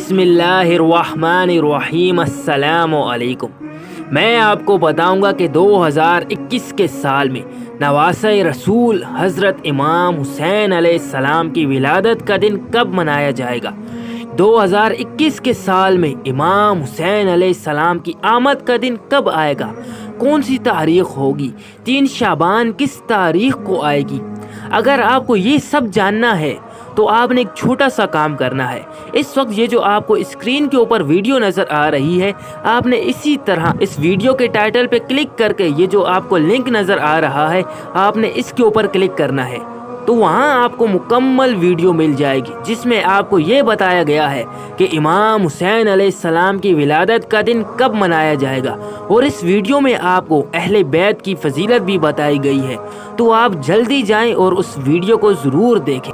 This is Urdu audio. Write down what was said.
بسم اللہ الرحمن الرحیم، السلام علیکم۔ میں آپ کو بتاؤں گا کہ 2021 کے سال میں نواسہ رسول حضرت امام حسین علیہ السلام کی ولادت کا دن کب منایا جائے گا۔ 2021 کے سال میں امام حسین علیہ السلام کی آمد کا دن کب آئے گا، کون سی تاریخ ہوگی، 3 شعبان کس تاریخ کو آئے گی۔ اگر آپ کو یہ سب جاننا ہے تو آپ نے ایک چھوٹا سا کام کرنا ہے۔ اس وقت یہ جو آپ کو اسکرین کے اوپر ویڈیو نظر آ رہی ہے، آپ نے اسی طرح اس ویڈیو کے ٹائٹل پہ کلک کر کے یہ جو آپ کو لنک نظر آ رہا ہے، آپ نے اس کے اوپر کلک کرنا ہے۔ تو وہاں آپ کو مکمل ویڈیو مل جائے گی جس میں آپ کو یہ بتایا گیا ہے کہ امام حسین علیہ السلام کی ولادت کا دن کب منایا جائے گا، اور اس ویڈیو میں آپ کو اہل بیت کی فضیلت بھی بتائی گئی ہے۔ تو آپ جلدی جائیں اور اس ویڈیو کو ضرور دیکھیں۔